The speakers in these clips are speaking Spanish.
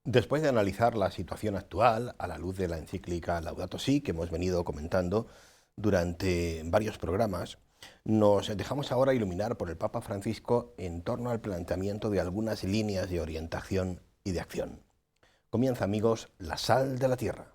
Después de analizar la situación actual a la luz de la encíclica Laudato Si, que hemos venido comentando durante varios programas, nos dejamos ahora iluminar por el Papa Francisco en torno al planteamiento de algunas líneas de orientación y de acción. Comienza, amigos, La Sal de la Tierra.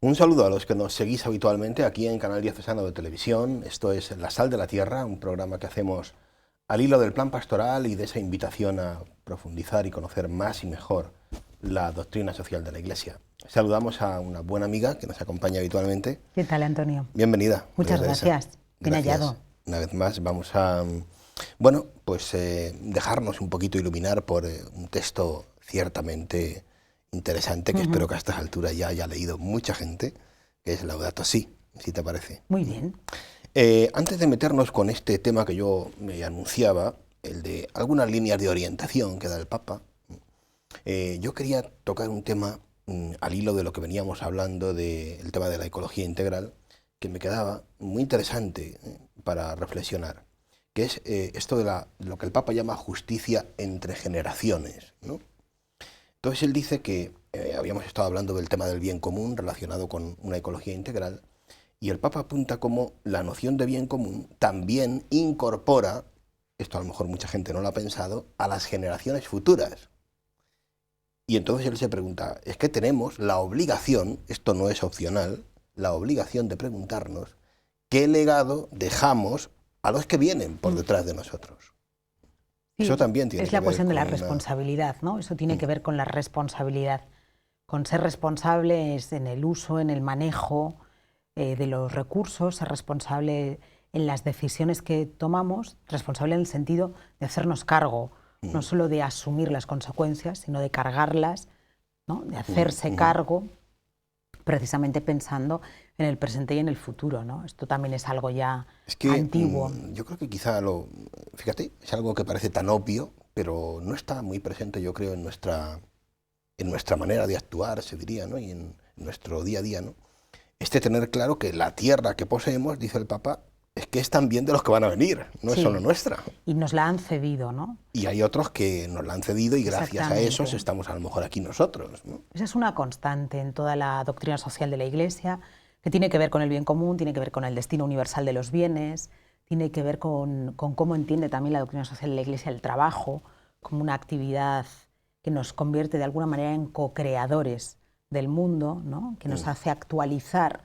Un saludo a los que nos seguís habitualmente aquí en Canal Diocesano de Televisión. Esto es La Sal de la Tierra, un programa que hacemos al hilo del plan pastoral y de esa invitación a profundizar y conocer más y mejor la doctrina social de la Iglesia. Saludamos a una buena amiga que nos acompaña habitualmente. ¿Qué tal, Antonio? Bienvenida. Muchas gracias. Bien hallado. Una vez más vamos a, dejarnos un poquito iluminar por un texto ciertamente interesante, que espero que a estas alturas ya haya leído mucha gente, que es Laudato Si, si te parece. Muy bien. Antes de meternos con este tema que yo me anunciaba, el de algunas líneas de orientación que da el Papa, yo quería tocar un tema al hilo de lo que veníamos hablando del tema de la ecología integral, que me quedaba muy interesante para reflexionar, que es esto de lo que el Papa llama justicia entre generaciones, ¿no? Entonces él dice que habíamos estado hablando del tema del bien común relacionado con una ecología integral, y el Papa apunta como la noción de bien común también incorpora, esto a lo mejor mucha gente no lo ha pensado, a las generaciones futuras. Y entonces él se pregunta, es que tenemos la obligación, esto no es opcional, la obligación de preguntarnos qué legado dejamos a los que vienen por detrás de nosotros. Sí, eso también tiene es que la ver cuestión de la con responsabilidad, ¿no? Eso tiene que ver con la responsabilidad, con ser responsables en el uso, en el manejo de los recursos, ser responsable en las decisiones que tomamos, responsable en el sentido de hacernos cargo, no solo de asumir las consecuencias, sino de cargarlas, ¿no? De hacerse cargo, precisamente pensando en el presente y en el futuro, ¿no? Esto también es algo ya antiguo. Yo creo que quizá fíjate, es algo que parece tan obvio, pero no está muy presente, yo creo, en nuestra manera de actuar, se diría, ¿no? Y en nuestro día a día, ¿no? Tener claro que la tierra que poseemos, dice el Papa, es que es también de los que van a venir, no es solo nuestra. Y nos la han cedido, ¿no? Y hay otros que nos la han cedido y gracias a esos estamos a lo mejor aquí nosotros, ¿no? Esa es una constante en toda la doctrina social de la Iglesia, que tiene que ver con el bien común, tiene que ver con el destino universal de los bienes, tiene que ver con cómo entiende también la doctrina social de la Iglesia el trabajo como una actividad que nos convierte de alguna manera en co-creadores del mundo, ¿no? Que nos hace actualizar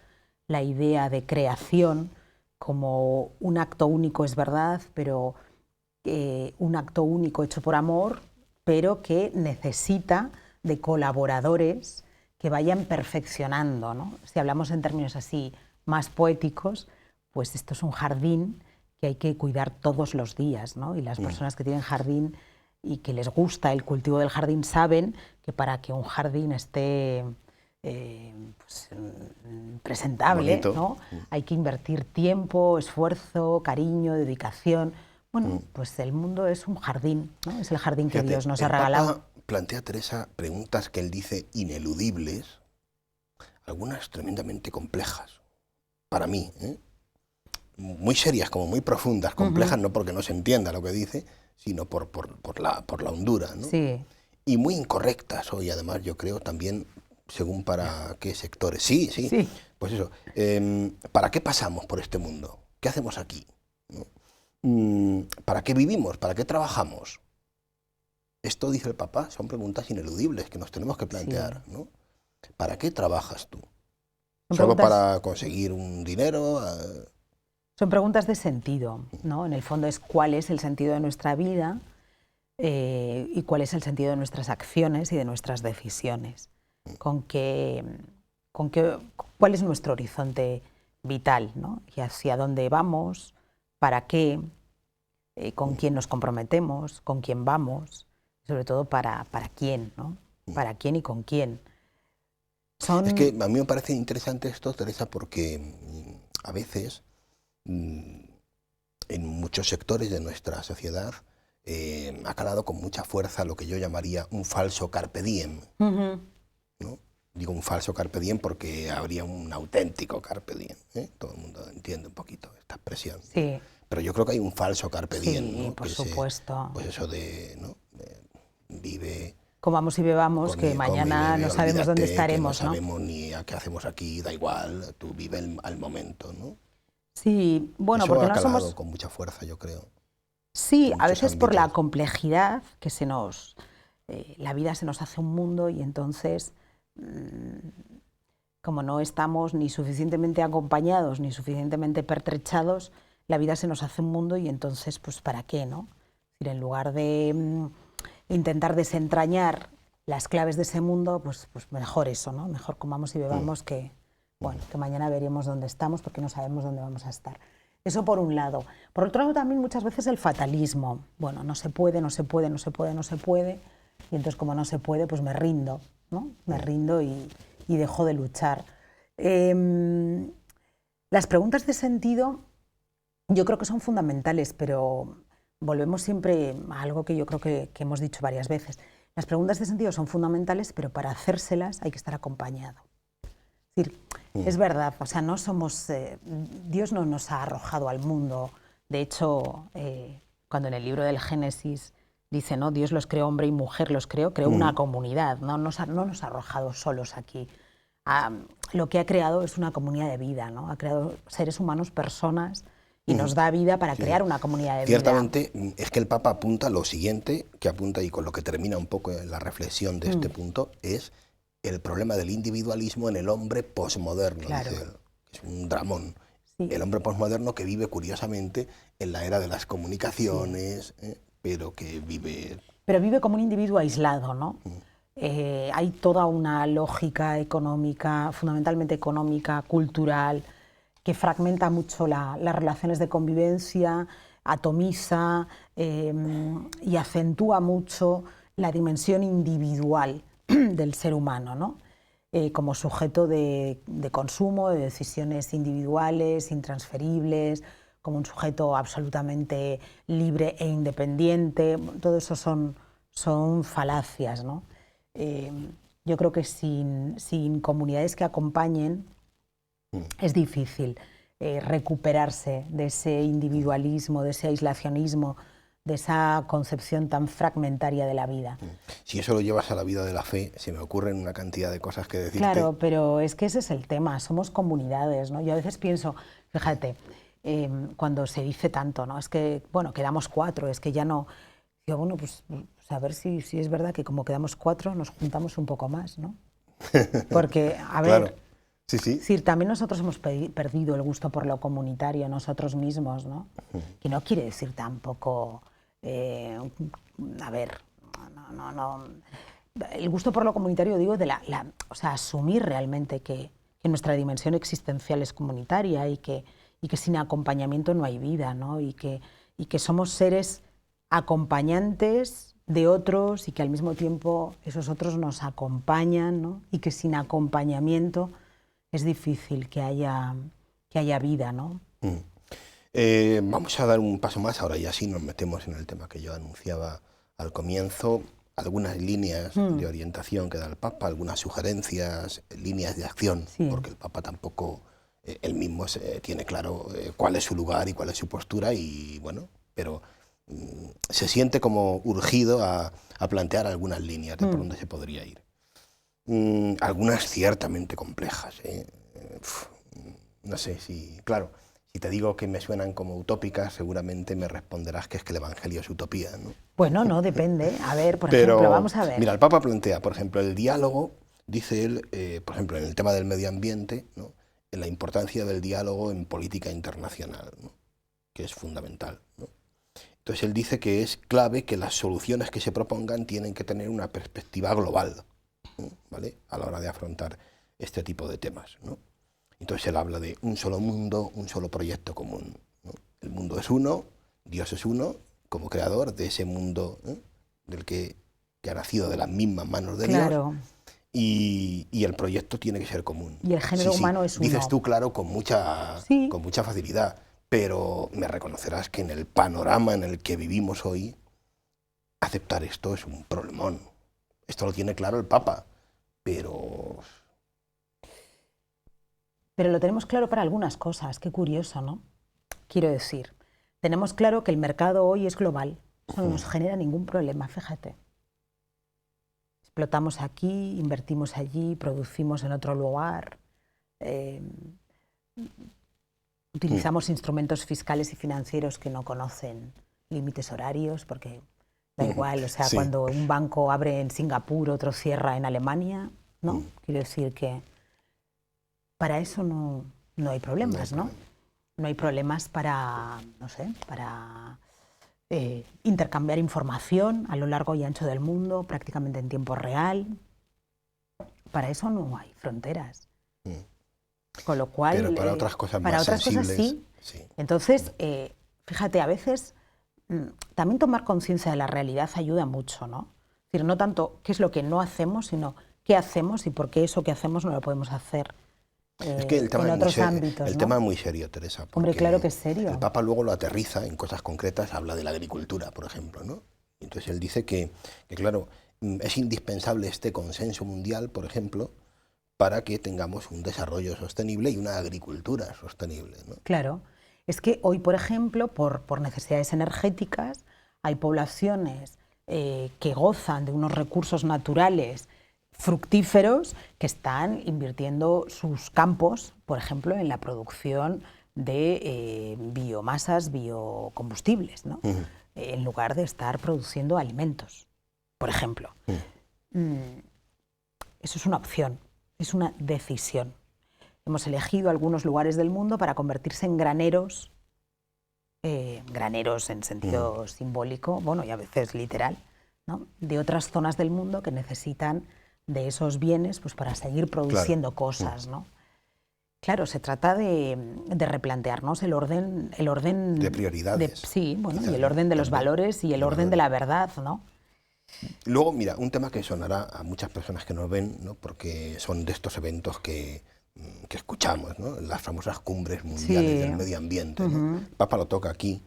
la idea de creación como un acto único, es verdad, pero un acto único hecho por amor, pero que necesita de colaboradores que vayan perfeccionando, ¿no? Si hablamos en términos así más poéticos, pues esto es un jardín que hay que cuidar todos los días, ¿no? Y las personas que tienen jardín y que les gusta el cultivo del jardín saben que para que un jardín esté presentable, ¿no? Hay que invertir tiempo, esfuerzo, cariño, dedicación. Bueno, pues el mundo es un jardín, ¿no? Es el jardín que Dios nos ha regalado. El Papa plantea, Teresa, preguntas que él dice ineludibles, algunas tremendamente complejas, para mí, muy serias, como muy profundas, complejas no porque no se entienda lo que dice, sino por la hondura, ¿no? Sí. Y muy incorrectas hoy, además, yo creo, también según para qué sectores. Sí. Pues eso, ¿para qué pasamos por este mundo? ¿Qué hacemos aquí? ¿No? ¿Para qué vivimos? ¿Para qué trabajamos? Esto, dice el Papa, son preguntas ineludibles que nos tenemos que plantear, ¿no? ¿Para qué trabajas tú? ¿Solo para conseguir un dinero? Son preguntas de sentido, ¿no? En el fondo es cuál es el sentido de nuestra vida y cuál es el sentido de nuestras acciones y de nuestras decisiones. ¿Cuál es nuestro horizonte vital, ¿no? Y hacia dónde vamos, para qué, con quién nos comprometemos, con quién vamos, sobre todo para quién, ¿no? Para quién y con quién. Es que a mí me parece interesante esto, Teresa, porque a veces en muchos sectores de nuestra sociedad ha calado con mucha fuerza lo que yo llamaría un falso carpe diem, Ujú. ¿no? Digo un falso carpe diem porque habría un auténtico carpe diem, ¿eh? Todo el mundo entiende un poquito esta expresión. Sí, Pero yo creo que hay un falso carpe diem, sí, ¿no? por Que supuesto. pues eso de, ¿no? Vive, Comamos y bebamos, que come, mañana no sabemos dónde olvídate, que no estaremos, ¿no? sabemos ni a qué hacemos aquí, da igual, tú vive al momento, ¿no? Sí, bueno, Eso porque ha no calado somos... con mucha fuerza, yo creo, Sí, en a muchos veces por la ámbitos. complejidad que la vida se nos hace un mundo y entonces, como no estamos ni suficientemente acompañados ni suficientemente pertrechados, la vida se nos hace un mundo y entonces, pues, ¿para qué, no? Es decir, en lugar de intentar desentrañar las claves de ese mundo, pues mejor eso, ¿no? Mejor comamos y bebamos que, bueno, que mañana veremos dónde estamos porque no sabemos dónde vamos a estar. Eso por un lado. Por otro lado también muchas veces el fatalismo. Bueno, no se puede, no se puede, no se puede, no se puede. Y entonces como no se puede, pues me rindo, ¿no? Me rindo y dejo de luchar. Las preguntas de sentido yo creo que son fundamentales, pero volvemos siempre a algo que yo creo que hemos dicho varias veces. Las preguntas de sentido son fundamentales, pero para hacérselas hay que estar acompañado. Es decir, es verdad, o sea, no somos, Dios no nos ha arrojado al mundo. De hecho, cuando en el libro del Génesis dice, ¿no? Dios los creó hombre y mujer, creó una comunidad, no nos ha arrojado solos aquí. Lo que ha creado es una comunidad de vida, ¿no? Ha creado seres humanos, personas, y nos da vida para crear una comunidad de vida. Ciertamente, es que el Papa apunta lo siguiente, que apunta y con lo que termina un poco la reflexión de este punto, es el problema del individualismo en el hombre posmoderno, Claro. dice él. Es un dramón. Sí. El hombre posmoderno que vive curiosamente en la era de las comunicaciones, pero que vive... Pero vive como un individuo aislado, ¿no? Hay toda una lógica económica, fundamentalmente económica, cultural, que fragmenta mucho las relaciones de convivencia, atomiza y acentúa mucho la dimensión individual del ser humano, ¿no? Como sujeto de consumo, de decisiones individuales, intransferibles, como un sujeto absolutamente libre e independiente. Todo eso son falacias, ¿no? Yo creo que sin comunidades que acompañen es difícil recuperarse de ese individualismo, de ese aislacionismo, de esa concepción tan fragmentaria de la vida. Si eso lo llevas a la vida de la fe, se me ocurren una cantidad de cosas que decirte. Claro, pero es que ese es el tema, somos comunidades, ¿no? Yo a veces pienso, fíjate, cuando se dice tanto, ¿no? Es que, bueno, quedamos 4, es que ya no... Digo, bueno, pues a ver si es verdad que como quedamos 4 nos juntamos un poco más, ¿no? Porque, a ver... Claro. Sí, sí. Es decir, también nosotros hemos perdido el gusto por lo comunitario nosotros mismos, ¿no? Que no quiere decir tampoco, a ver, no. El gusto por lo comunitario, digo, o sea, asumir realmente que nuestra dimensión existencial es comunitaria y que sin acompañamiento no hay vida, ¿no? Y que somos seres acompañantes de otros y que al mismo tiempo esos otros nos acompañan, ¿no? Y que sin acompañamiento es difícil que haya vida, ¿no? Vamos a dar un paso más, ahora y así nos metemos en el tema que yo anunciaba al comienzo, algunas líneas de orientación que da el Papa, algunas sugerencias, líneas de acción, Sí. porque el Papa tampoco, él mismo tiene claro cuál es su lugar y cuál es su postura, y bueno, pero se siente como urgido a plantear algunas líneas de por dónde se podría ir. Algunas ciertamente complejas. No sé si, claro, si te digo que me suenan como utópicas, seguramente me responderás que es que el Evangelio es utopía, ¿no? Bueno, no, depende. A ver, por Pero, ejemplo, vamos a ver. mira, el Papa plantea, por ejemplo, el diálogo, dice él, por ejemplo, en el tema del medio ambiente, ¿no? En la importancia del diálogo en política internacional, ¿no? Que es fundamental, ¿no? Entonces él dice que es clave que las soluciones que se propongan tienen que tener una perspectiva global, ¿vale? A la hora de afrontar este tipo de temas, ¿no? Entonces él habla de un solo mundo, un solo proyecto común, ¿no? El mundo es uno, Dios es uno, como creador de ese mundo, ¿eh? Del que ha nacido de las mismas manos de Claro. Dios, y el proyecto tiene que ser común. Y el género humano es uno. Dices tú, claro, con mucha facilidad, pero me reconocerás que en el panorama en el que vivimos hoy, aceptar esto es un problemón. Esto lo tiene claro el Papa, pero... Pero lo tenemos claro para algunas cosas, qué curioso, ¿no? Quiero decir, tenemos claro que el mercado hoy es global, eso no nos genera ningún problema, fíjate. Explotamos aquí, invertimos allí, producimos en otro lugar, utilizamos instrumentos fiscales y financieros que no conocen límites horarios, porque da igual, o sea, Sí. cuando un banco abre en Singapur, otro cierra en Alemania, ¿no? Quiero decir que para eso no hay problemas, ¿no? No hay problemas para, no sé, para intercambiar información a lo largo y ancho del mundo, prácticamente en tiempo real. Para eso no hay fronteras. Con lo cual... Pero para otras cosas para más otras sensibles, cosas sí. sí. Entonces, fíjate, a veces también tomar conciencia de la realidad ayuda mucho, ¿no? Es decir, no tanto qué es lo que no hacemos, sino qué hacemos y por qué eso que hacemos no lo podemos hacer Es que el tema en es otros ámbitos, el ¿no? tema es muy serio, Teresa. Hombre, porque claro que es serio. El Papa luego lo aterriza en cosas concretas, habla de la agricultura, por ejemplo, ¿no? Entonces él dice que claro, es indispensable este consenso mundial, por ejemplo, para que tengamos un desarrollo sostenible y una agricultura sostenible, ¿no? Claro. Es que hoy, por ejemplo, por necesidades energéticas, hay poblaciones que gozan de unos recursos naturales fructíferos que están invirtiendo sus campos, por ejemplo, en la producción de biomasas, biocombustibles, ¿no? En lugar de estar produciendo alimentos, por ejemplo. Eso es una opción, es una decisión. Hemos elegido algunos lugares del mundo para convertirse en graneros, graneros en sentido simbólico, bueno, y a veces literal, ¿no? De otras zonas del mundo que necesitan de esos bienes pues, para seguir produciendo cosas, ¿no? Claro, se trata de replantearnos el orden de prioridades. Sí, bueno, y el orden de los valores y el orden de la verdad, ¿no? Luego, mira, un tema que sonará a muchas personas que nos ven, ¿no? Porque son de estos eventos que escuchamos, ¿no? Las famosas cumbres mundiales del medio ambiente, ¿no? El Papa lo toca aquí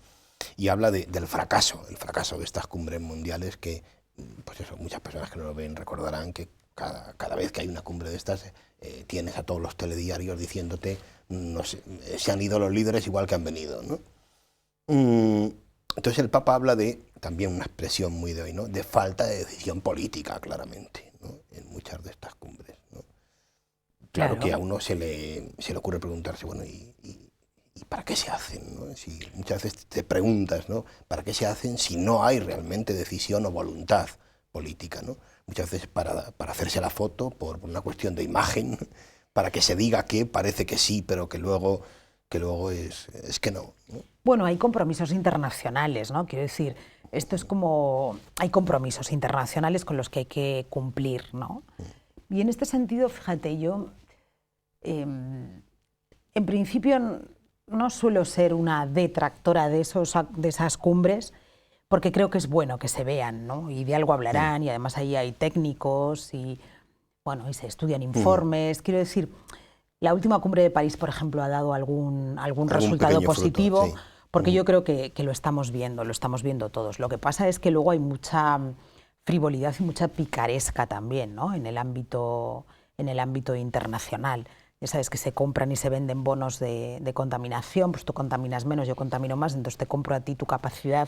y habla del fracaso, el fracaso de estas cumbres mundiales que, pues eso, muchas personas que no lo ven recordarán que cada vez que hay una cumbre de estas tienes a todos los telediarios diciéndote no sé, se han ido los líderes igual que han venido, ¿no? Entonces el Papa habla de, también una expresión muy de hoy, ¿no? De falta de decisión política, claramente, ¿no? En muchas de estas cumbres, ¿no? Claro que a uno se le ocurre preguntarse, bueno, ¿y para qué se hacen, ¿no? Si muchas veces te preguntas, ¿no? ¿Para qué se hacen si no hay realmente decisión o voluntad política, ¿no? Muchas veces para hacerse la foto, por una cuestión de imagen, para que se diga que parece que sí, pero que luego es que no, ¿no? Bueno, hay compromisos internacionales, ¿no? Quiero decir, esto es como... Hay compromisos internacionales con los que hay que cumplir, ¿no? Y en este sentido, fíjate, yo en principio no suelo ser una detractora de esas cumbres, porque creo que es bueno que se vean, ¿no? Y de algo hablarán, y además ahí hay técnicos y, bueno, y se estudian informes. Quiero decir, la última cumbre de París, por ejemplo, ha dado algún resultado positivo, fruto, sí. porque yo creo que lo estamos viendo todos. Lo que pasa es que luego hay mucha frivolidad y mucha picaresca también, ¿no? En el ámbito internacional. Ya sabes que se compran y se venden bonos de contaminación, pues tú contaminas menos, yo contamino más, entonces te compro a ti tu capacidad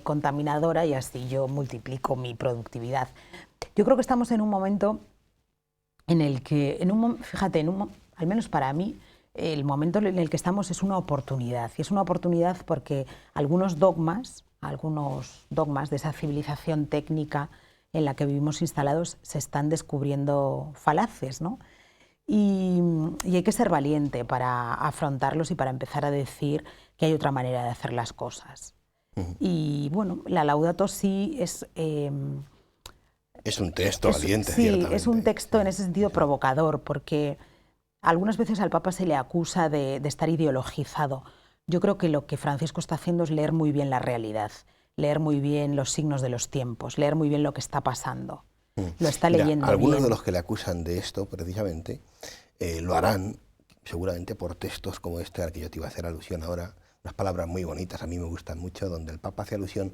contaminadora y así yo multiplico mi productividad. Yo creo que estamos en un momento en el que, fíjate, al menos para mí, el momento en el que estamos es una oportunidad. Y es una oportunidad porque algunos dogmas de esa civilización técnica en la que vivimos instalados se están descubriendo falaces, ¿no? Y hay que ser valiente para afrontarlos y para empezar a decir que hay otra manera de hacer las cosas. Y bueno, la Laudato Si es... es un texto valiente, sí, ciertamente. Es un texto en ese sentido provocador, porque algunas veces al Papa se le acusa de estar ideologizado. Yo creo que lo que Francisco está haciendo es leer muy bien la realidad, leer muy bien los signos de los tiempos, leer muy bien lo que está pasando. Lo está leyendo algunos bien. de los que le acusan de esto, precisamente, lo harán seguramente por textos como este al que yo te iba a hacer alusión ahora, unas palabras muy bonitas, a mí me gustan mucho, donde el Papa hace alusión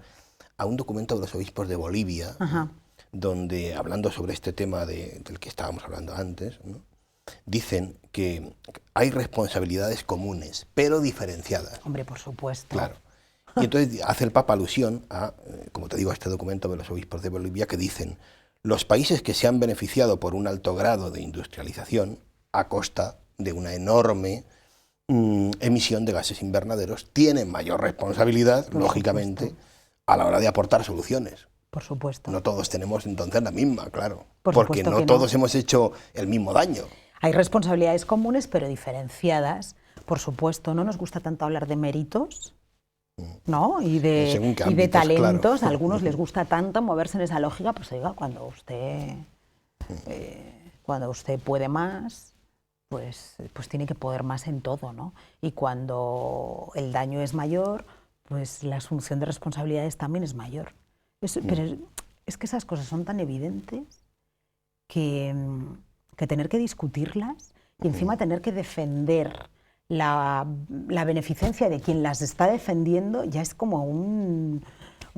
a un documento de los obispos de Bolivia, Ajá. donde, hablando sobre este tema del que estábamos hablando antes, ¿no?, dicen que hay responsabilidades comunes, pero diferenciadas. Hombre, por supuesto. Claro. Y entonces hace el Papa alusión a, como te digo, a este documento de los obispos de Bolivia que dicen: los países que se han beneficiado por un alto grado de industrialización a costa de una enorme emisión de gases invernaderos tienen mayor responsabilidad, Por lógicamente, supuesto. a la hora de aportar soluciones. Por supuesto. No todos tenemos entonces la misma, claro, Por porque supuesto no que no. todos hemos hecho el mismo daño. Hay responsabilidades comunes, pero diferenciadas. Por supuesto, no nos gusta tanto hablar de méritos, ¿no? Y Según qué y de ámbitos, talentos. claro. A algunos les gusta tanto moverse en esa lógica, pues oiga, cuando usted puede más, pues tiene que poder más en todo, ¿no? Y cuando el daño es mayor, pues la asunción de responsabilidades también es mayor. Pero es que esas cosas son tan evidentes que tener que discutirlas y encima tener que defender la beneficencia de quien las está defendiendo ya es como un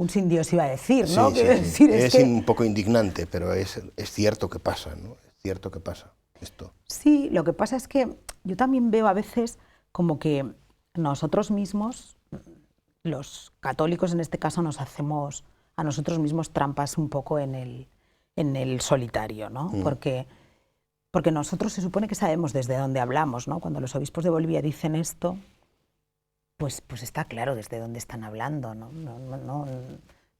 sin Dios iba a decir, ¿no? Sí, Quiero sí, sí. decir, Es que un poco indignante, pero es cierto que pasa, ¿no? Es cierto que pasa esto. sí, lo que pasa es que yo también veo a veces como que nosotros mismos, los católicos en este caso, nos hacemos a nosotros mismos trampas un poco en el solitario, ¿no? Porque nosotros se supone que sabemos desde dónde hablamos, ¿no? Cuando los obispos de Bolivia dicen esto, pues está claro desde dónde están hablando, ¿no?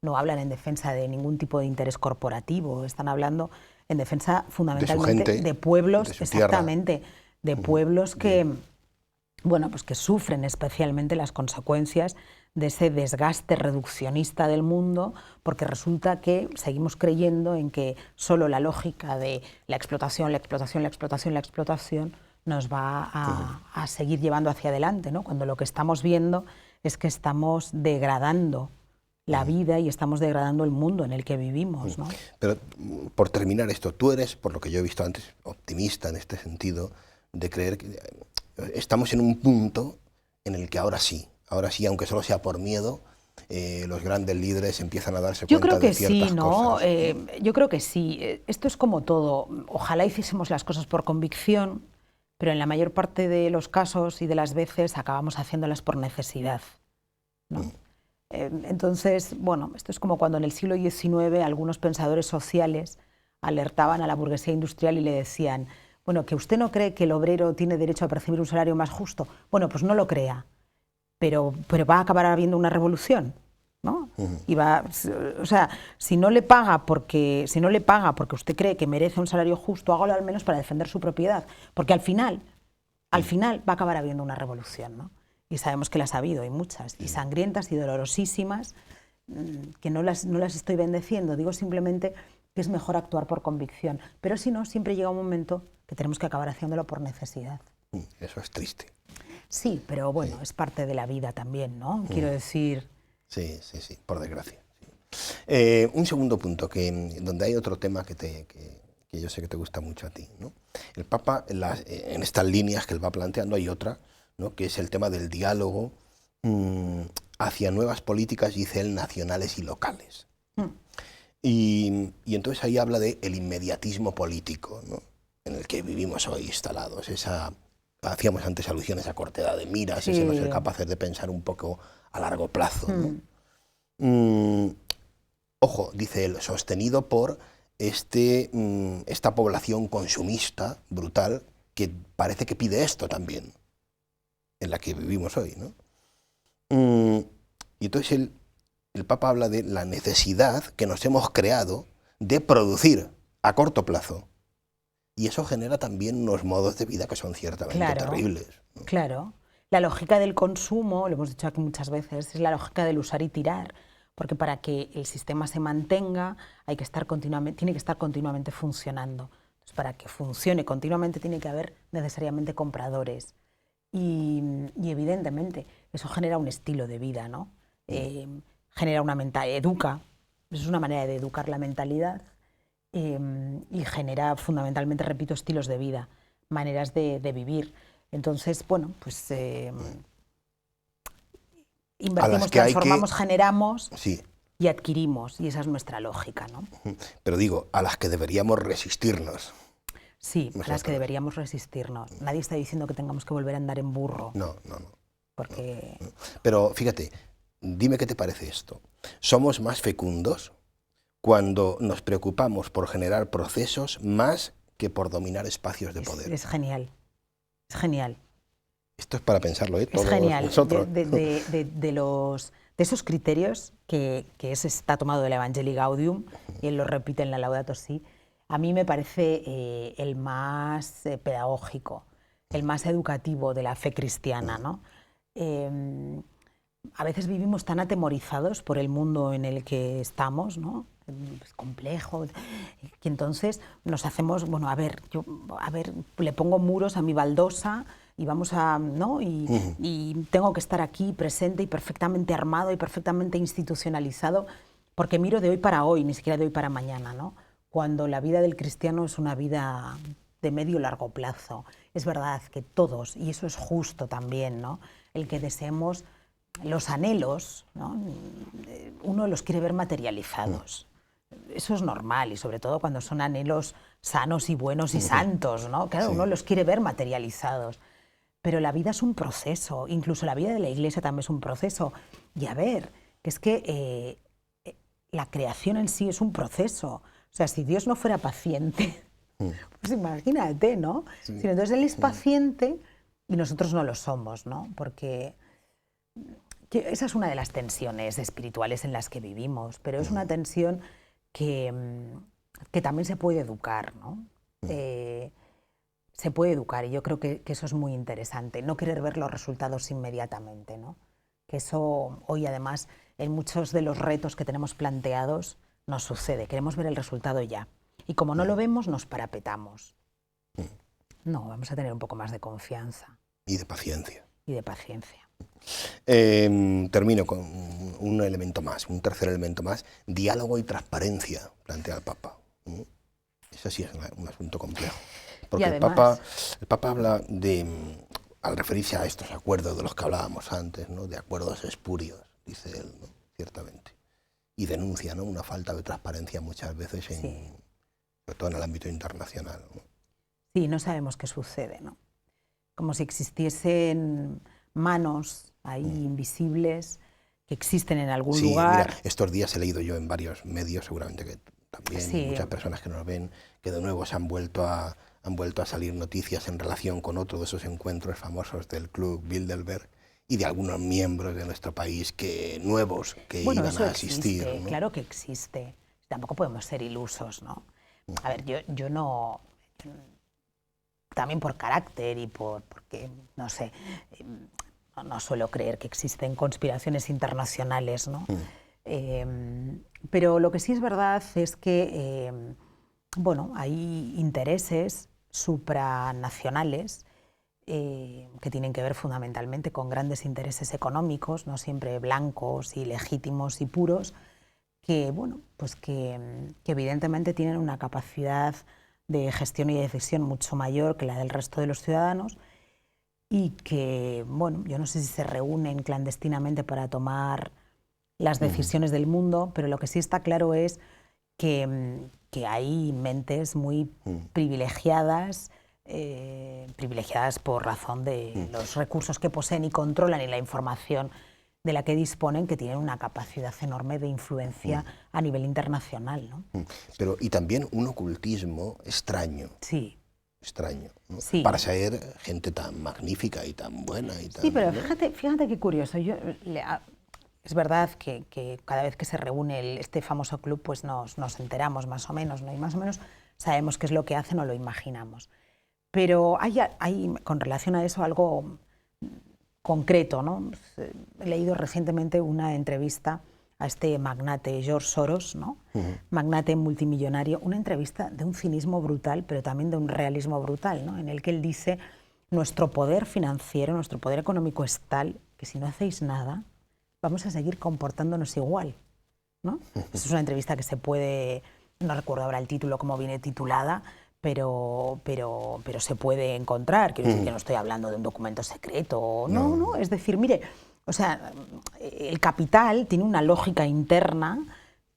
No hablan en defensa de ningún tipo de interés corporativo, están hablando en defensa fundamentalmente gente, de pueblos, de su tierra. exactamente, de pueblos que, bueno, pues que sufren especialmente las consecuencias de ese desgaste reduccionista del mundo, porque resulta que seguimos creyendo en que solo la lógica de la explotación, la explotación, la explotación, la explotación nos va a seguir llevando hacia adelante, ¿no? Cuando lo que estamos viendo es que estamos degradando la vida y estamos degradando el mundo en el que vivimos, ¿no? Pero por terminar esto, tú eres, por lo que yo he visto antes, optimista en este sentido, de creer que estamos en un punto en el que ahora sí, aunque solo sea por miedo, los grandes líderes empiezan a darse Yo cuenta creo que de ciertas sí, ¿no? cosas. Yo creo que sí. Esto es como todo. Ojalá hiciésemos las cosas por convicción, pero en la mayor parte de los casos y de las veces acabamos haciéndolas por necesidad, ¿no? Entonces, bueno, esto es como cuando en el siglo XIX algunos pensadores sociales alertaban a la burguesía industrial y le decían: bueno, ¿que usted no cree que el obrero tiene derecho a percibir un salario más justo? Bueno, pues no lo crea, pero va a acabar habiendo una revolución, ¿no? Y o sea, si no le paga porque usted cree que merece un salario justo, hágalo al menos para defender su propiedad, porque al final va a acabar habiendo una revolución, ¿no? Y sabemos que las ha habido, y muchas, y sangrientas y dolorosísimas, que no las estoy bendeciendo, digo simplemente que es mejor actuar por convicción, pero si no, siempre llega un momento que tenemos que acabar haciéndolo por necesidad. Eso es triste. Sí, pero bueno, es parte de la vida también, ¿no? Quiero decir... Sí, por desgracia. Sí. Un segundo punto, donde hay otro tema que yo sé que te gusta mucho a ti, ¿no? El Papa, en estas líneas que él va planteando, hay otra, ¿no?, que es el tema del diálogo hacia nuevas políticas, dice él, nacionales y locales. Y entonces ahí habla del inmediatismo político, ¿no?, en el que vivimos hoy instalados. Hacíamos antes alusiones a cortedad de miras, Sí. ese no ser capaces de pensar un poco a largo plazo, ¿no? Ojo, dice él, sostenido por esta población consumista brutal que parece que pide esto también, en la que vivimos hoy, ¿no? Y entonces el Papa habla de la necesidad que nos hemos creado de producir a corto plazo. Y eso genera también unos modos de vida que son ciertamente terribles, ¿no? Claro. La lógica del consumo, lo hemos dicho aquí muchas veces, es la lógica del usar y tirar, porque para que el sistema se mantenga tiene que estar continuamente funcionando. Entonces, para que funcione continuamente tiene que haber necesariamente compradores. Y evidentemente eso genera un estilo de vida, ¿no? Genera una educa, es una manera de educar la mentalidad. Y genera fundamentalmente, repito, estilos de vida, maneras de vivir. Entonces, bueno, pues invertimos, transformamos, generamos. Sí, y adquirimos, y esa es nuestra lógica, ¿no? Pero digo, a las que deberíamos resistirnos. Sí, a las que deberíamos resistirnos. Nadie está diciendo que tengamos que volver a andar en burro. No, no, no. Porque... No. Pero fíjate, dime qué te parece esto. ¿Somos más fecundos cuando nos preocupamos por generar procesos más que por dominar espacios de poder? Es genial, es genial. Esto es para pensarlo, ¿eh? Todos es genial. nosotros. De esos criterios que está tomado del Evangelii Gaudium, y él lo repite en la Laudato Si, a mí me parece el más pedagógico, el más educativo de la fe cristiana, ¿no? A veces vivimos tan atemorizados por el mundo en el que estamos, ¿no? Es complejo, que entonces nos hacemos, bueno, a ver, le pongo muros a mi baldosa y vamos a, ¿no? Y tengo que estar aquí presente y perfectamente armado y perfectamente institucionalizado, porque miro de hoy para hoy, ni siquiera de hoy para mañana, ¿no? Cuando la vida del cristiano es una vida de medio largo plazo. Es verdad que todos, y eso es justo también, ¿no? El que deseemos los anhelos, ¿no? Uno los quiere ver materializados. Eso es normal, y sobre todo cuando son anhelos sanos y buenos y santos, ¿no? Claro, uno los quiere ver materializados. Pero la vida es un proceso, incluso la vida de la Iglesia también es un proceso. Y a ver, que es que la creación en sí es un proceso. O sea, si Dios no fuera paciente, pues imagínate, ¿no? Sí. Entonces Él es paciente y nosotros no lo somos, ¿no? Porque esa es una de las tensiones espirituales en las que vivimos, pero es una tensión que también se puede educar, ¿no? Se puede educar, y yo creo que eso es muy interesante, no querer ver los resultados inmediatamente, ¿no? Que eso hoy además en muchos de los retos que tenemos planteados nos sucede, queremos ver el resultado ya, y como no lo vemos nos parapetamos. No, vamos a tener un poco más de confianza. Y de paciencia. Y de paciencia. Termino con un elemento más, un tercer elemento más, diálogo y transparencia, plantea el Papa. Eso sí es un asunto complejo. Porque además, el Papa habla de, al referirse a estos acuerdos de los que hablábamos antes, ¿no? De acuerdos espurios, dice él, ¿no? Ciertamente. Y denuncia, ¿no? Una falta de transparencia muchas veces, sobre todo en el ámbito internacional, ¿no? Sí, no sabemos qué sucede, ¿no? Como si existiesen manos ahí invisibles que existen en algún lugar. Mira, estos días he leído yo en varios medios, seguramente que también muchas personas que nos ven, que de nuevo se han vuelto a salir noticias en relación con otro de esos encuentros famosos del Club Bilderberg y de algunos miembros de nuestro país nuevos que iban a asistir. Existe, ¿no? Claro que existe. Tampoco podemos ser ilusos, ¿no? A ver, yo no... También por carácter y porque, no sé, no suelo creer que existen conspiraciones internacionales, ¿no? Pero lo que sí es verdad es que, bueno, hay intereses supranacionales que tienen que ver fundamentalmente con grandes intereses económicos, no siempre blancos y legítimos y puros, que, bueno, pues que evidentemente tienen una capacidad de gestión y de decisión mucho mayor que la del resto de los ciudadanos, y que, bueno, yo no sé si se reúnen clandestinamente para tomar las decisiones del mundo, pero lo que sí está claro es que hay mentes muy privilegiadas, privilegiadas por razón de los recursos que poseen y controlan y la información de la que disponen, que tienen una capacidad enorme de influencia a nivel internacional, ¿no? Pero, y también un ocultismo extraño. Sí. Extraño, ¿no? Sí. Para ser gente tan magnífica y tan buena. Y tan, sí, pero ¿no? fíjate qué curioso. Es verdad que cada vez que se reúne este famoso club, pues nos enteramos más o menos, ¿no? Y más o menos sabemos qué es lo que hacen o lo imaginamos. Pero hay con relación a eso algo concreto, ¿no? He leído recientemente una entrevista a este magnate George Soros, ¿no? Magnate multimillonario, una entrevista de un cinismo brutal, pero también de un realismo brutal, ¿no? En el que él dice: nuestro poder financiero, nuestro poder económico es tal que si no hacéis nada, vamos a seguir comportándonos igual, ¿no? Es una entrevista que se puede, no recuerdo ahora el título, cómo viene titulada, pero se puede encontrar. Quiero decir que no estoy hablando de un documento secreto, no, es decir, mire, O sea, el capital tiene una lógica interna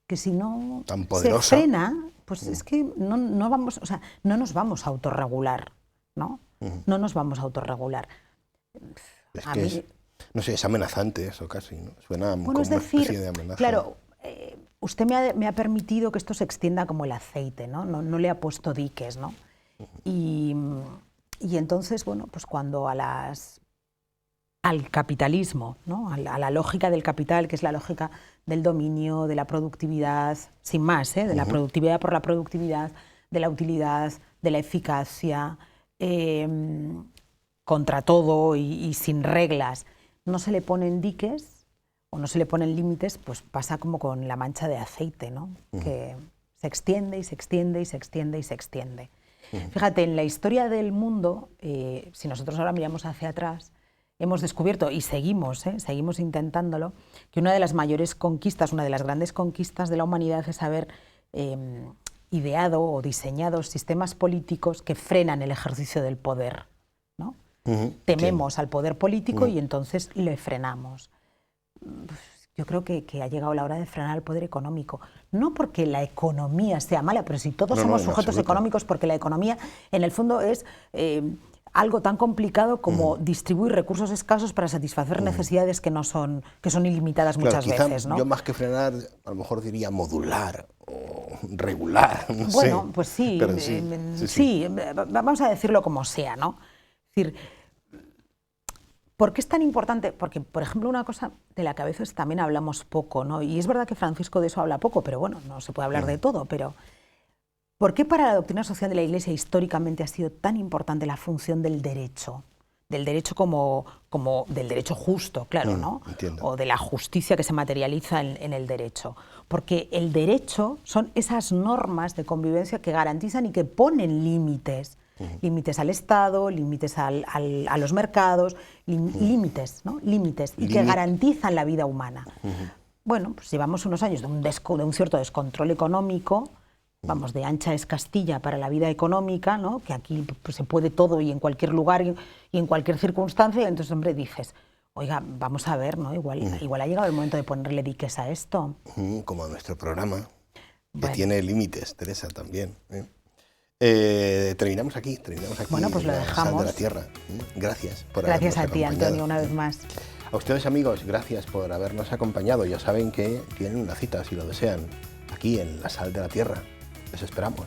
que si no Tan se poderosa. frena, pues es que no vamos, o sea, no nos vamos a autorregular, ¿no? No nos vamos a autorregular. Es A que mí- no sé, es amenazante eso casi, ¿no? Suena Bueno, como es una decir, especie de amenaza. claro, usted me ha permitido que esto se extienda como el aceite, ¿no? No le ha puesto diques, ¿no? Y entonces, bueno, pues cuando al capitalismo, ¿no? A la lógica del capital, que es la lógica del dominio, de la productividad, sin más, de la productividad por la productividad, de la utilidad, de la eficacia, contra todo y sin reglas, no se le ponen diques o no se le ponen límites, pues pasa como con la mancha de aceite, ¿no? Que se extiende y se extiende y se extiende y se extiende. Fíjate, en la historia del mundo, si nosotros ahora miramos hacia atrás, hemos descubierto, y seguimos intentándolo, que una de las mayores conquistas, una de las grandes conquistas de la humanidad es haber ideado o diseñado sistemas políticos que frenan el ejercicio del poder, ¿no? Tememos al poder político y entonces le frenamos. Yo creo que ha llegado la hora de frenar el poder económico. No porque la economía sea mala, pero si todos somos sujetos económicos, porque la economía en el fondo es algo tan complicado como distribuir recursos escasos para satisfacer necesidades que son ilimitadas muchas veces, ¿no? Yo más que frenar, a lo mejor diría modular o regular, no sé. Bueno, pues sí, Pero sí, vamos a decirlo como sea, ¿no? Es decir, ¿por qué es tan importante? Porque, por ejemplo, una cosa de la que a veces también hablamos poco, ¿no? Y es verdad que Francisco de eso habla poco, pero bueno, no se puede hablar de todo, pero ¿por qué para la doctrina social de la Iglesia históricamente ha sido tan importante la función del derecho? Del derecho como del derecho justo, claro, ¿no? Entiendo. O de la justicia que se materializa en el derecho. Porque el derecho son esas normas de convivencia que garantizan y que ponen límites. Límites al Estado, límites a los mercados, límites, ¿no? Límites, y que garantizan la vida humana. Bueno, pues llevamos unos años de un cierto descontrol económico, vamos, de ancha es Castilla para la vida económica, ¿no? Que aquí pues, se puede todo y en cualquier lugar y en cualquier circunstancia, y entonces, hombre, dices, oiga, vamos a ver, ¿no? Igual ha llegado el momento de ponerle diques a esto. Como a nuestro programa, que Bueno. tiene límites, Teresa, también. Terminamos aquí. Bueno, pues lo en la dejamos. Sal de la Tierra. Gracias por Gracias habernos a ti, acompañado. Antonio, una vez más. A ustedes, amigos, gracias por habernos acompañado. Ya saben que tienen una cita, si lo desean, aquí en la Sal de la Tierra. Les esperamos.